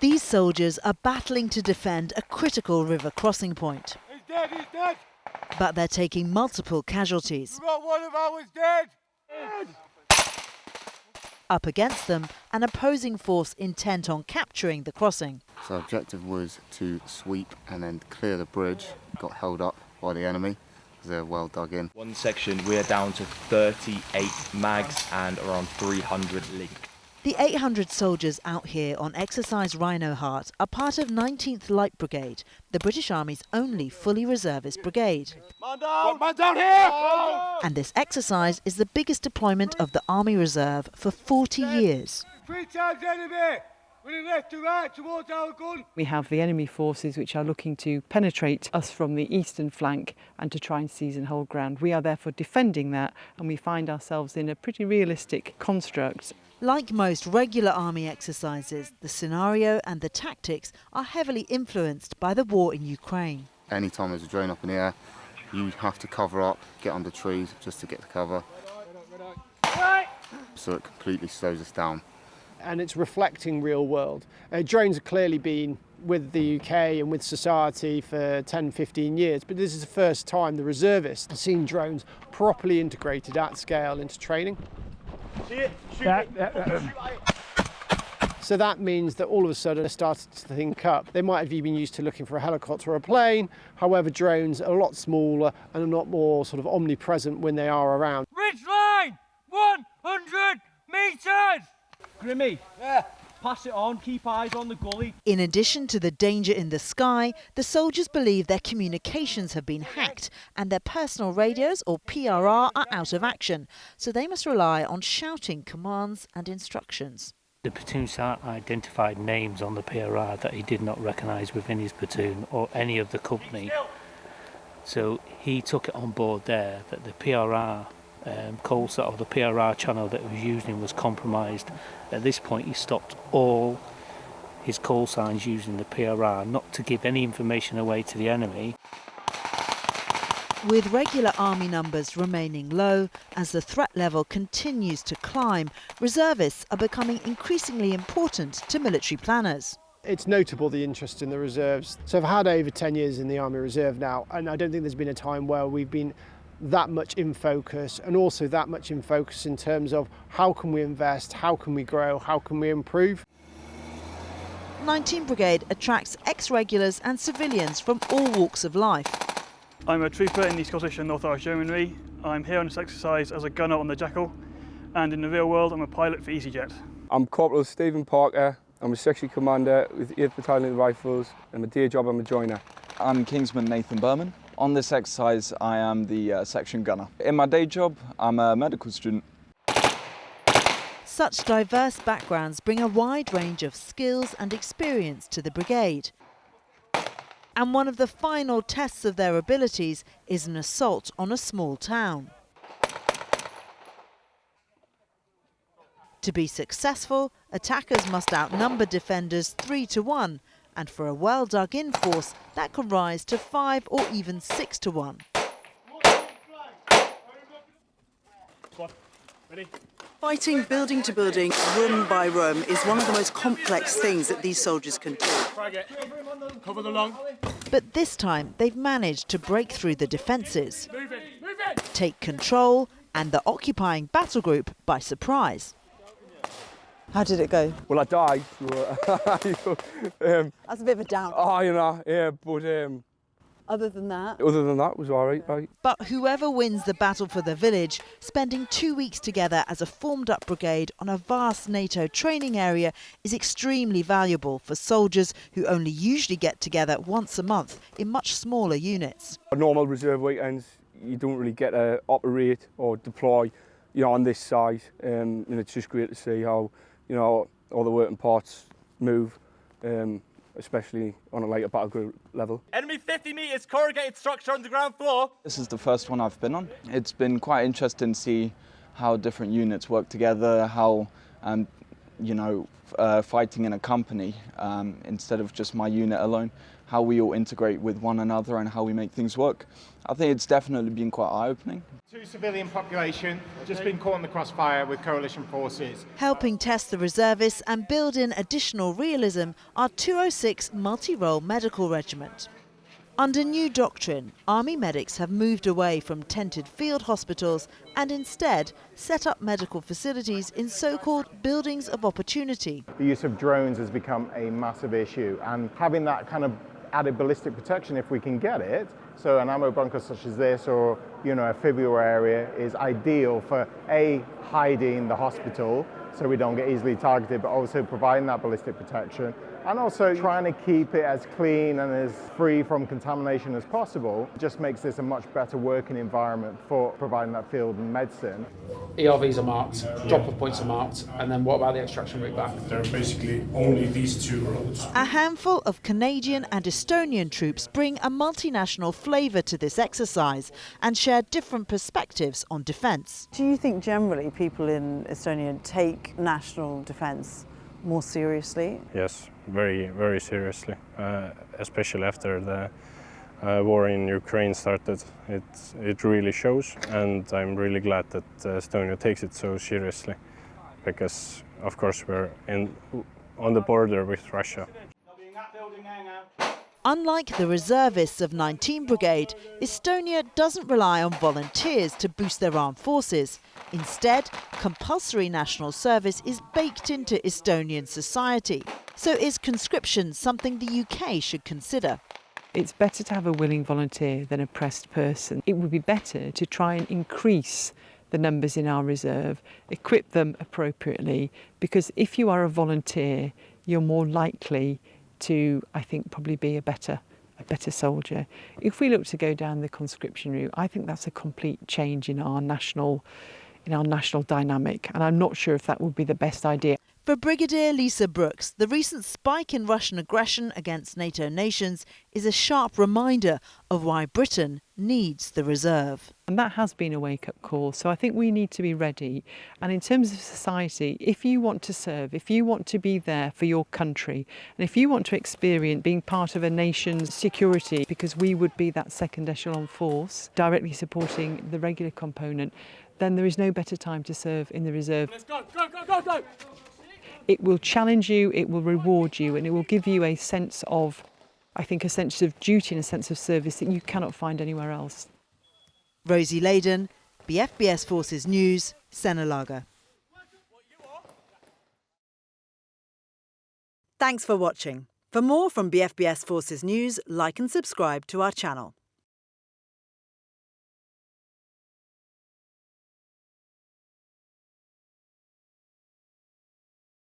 These soldiers are battling to defend a critical river crossing point. He's dead, he's dead! But they're taking multiple casualties. We've got one of ours dead! Up against them, an opposing force intent on capturing the crossing. So our objective was to sweep and then clear the bridge. Got held up by the enemy. They're well dug in. One section, we're down to 38 mags and around 300 link. The 800 soldiers out here on Exercise Rhino Heart are part of 19th Light Brigade, the British Army's only fully reservist brigade. Man down! Man down here! And this exercise is the biggest deployment of the Army Reserve for 40 years. 3 times enemy! Running left to right towards our gun. We have the enemy forces which are looking to penetrate us from the eastern flank and to try and seize and hold ground. We are therefore defending that, and we find ourselves in a pretty realistic construct. Like most regular army exercises, the scenario and the tactics are heavily influenced by the war in Ukraine. Anytime there's a drone up in the air, you have to cover up, get under trees just to get the cover. So it completely slows us down. And it's reflecting real world. Drones have clearly been with the UK and with society for 10, 15 years, but this is the first time the reservists have seen drones properly integrated at scale into training. See it? Shoot it. So that means that all of a sudden they started to think up. They might have even been used to looking for a helicopter or a plane. However, drones are a lot smaller and a lot more sort of omnipresent when they are around. Ridge line! 100 metres! Grimmy, yeah. Pass it on, keep eyes on the gully. In addition to the danger in the sky, the soldiers believe their communications have been hacked and their personal radios or PRR are out of action, so they must rely on shouting commands and instructions. The platoon sergeant identified names on the PRR that he did not recognise within his platoon or any of the company. So he took it on board there that the PRR call set of the PRR channel that he was using was compromised. At this point he stopped all his call signs using the PRR, not to give any information away to the enemy. With regular army numbers remaining low, as the threat level continues to climb, reservists are becoming increasingly important to military planners. It's notable the interest in the reserves. So I've had over 10 years in the Army Reserve now, and I don't think there's been a time where we've been that much in focus, and also that much in focus in terms of how can we invest, how can we grow, how can we improve. 19th Brigade attracts ex-regulars and civilians from all walks of life. I'm a trooper in the Scottish and North Irish Yeomanry. I'm here on this exercise as a gunner on the Jackal, and in the real world I'm a pilot for EasyJet. I'm Corporal Stephen Parker. I'm a section commander with 8th Battalion Rifles, and my day job I'm a joiner. I'm Kingsman Nathan Berman. On this exercise I am the section gunner. In my day job I'm a medical student. Such diverse backgrounds bring a wide range of skills and experience to the brigade. And one of the final tests of their abilities is an assault on a small town. To be successful, attackers must outnumber defenders 3 to 1, and for a well-dug-in force, that can rise to 5 or even 6 to 1. Ready? Fighting building to building, room by room, is one of the most complex things that these soldiers can do. Cover the long. But this time, they've managed to break through the defences, Move it! take control, and the occupying battle group by surprise. How did it go? Well, I died. So, That's a bit of a down. oh, you know, yeah, but Other than that? other than that, it was all right. Right. But whoever wins the battle for the village, spending 2 weeks together as a formed-up brigade on a vast NATO training area is extremely valuable for soldiers who only usually get together once a month in much smaller units. Normal reserve weekends, you don't really get to operate or deploy, on this size. And it's just great to see how, all the working parts move, especially on a lighter battle group level. Enemy 50 metres, corrugated structure on the ground floor. This is the first one I've been on. It's been quite interesting to see how different units work together, how fighting in a company instead of just my unit alone, how we all integrate with one another and how we make things work. I think it's definitely been quite eye-opening. Civilian population just been caught in the crossfire with coalition forces. Helping test the reservists and build in additional realism are 206 Multi-Role Medical Regiment. Under new doctrine, Army medics have moved away from tented field hospitals and instead set up medical facilities in so-called buildings of opportunity. The use of drones has become a massive issue, and having that kind of added ballistic protection, if we can get it, so an ammo bunker such as this or a fibular area is ideal for hiding the hospital so we don't get easily targeted, but also providing that ballistic protection, and also trying to keep it as clean and as free from contamination as possible. Just makes this a much better working environment for providing that field medicine. ERVs are marked, drop-off points are marked, and then what about the extraction route back? There are basically only these two roads. A handful of Canadian and Estonian troops bring a multinational flavour to this exercise and share different perspectives on defence. Do you think generally people in Estonia take national defence more seriously? Yes, very, very seriously, especially after the war in Ukraine started. It really shows, and I'm really glad that Estonia takes it so seriously, because of course we're on the border with Russia. Unlike the reservists of 19 Brigade, Estonia doesn't rely on volunteers to boost their armed forces. Instead, compulsory national service is baked into Estonian society. So is conscription something the UK should consider? It's better to have a willing volunteer than a pressed person. It would be better to try and increase the numbers in our reserve, equip them appropriately, because if you are a volunteer, you're more likely to, I think, probably be a better soldier. If we look to go down the conscription route, I think that's a complete change in our national dynamic, and I'm not sure if that would be the best idea. For Brigadier Lisa Brooks, the recent spike in Russian aggression against NATO nations is a sharp reminder of why Britain needs the reserve. And that has been a wake-up call, so I think we need to be ready. And in terms of society, if you want to serve, if you want to be there for your country, and if you want to experience being part of a nation's security, because we would be that second echelon force directly supporting the regular component, then there is no better time to serve in the reserve. Let's go, go, go, go, go! It will challenge you, it will reward you, and it will give you a sense of, I think, a sense of duty and a sense of service that you cannot find anywhere else. Rosie Leyden, BFBS Forces News, Senalaga. Thanks for watching. For more from BFBS Forces News, like and subscribe to our channel.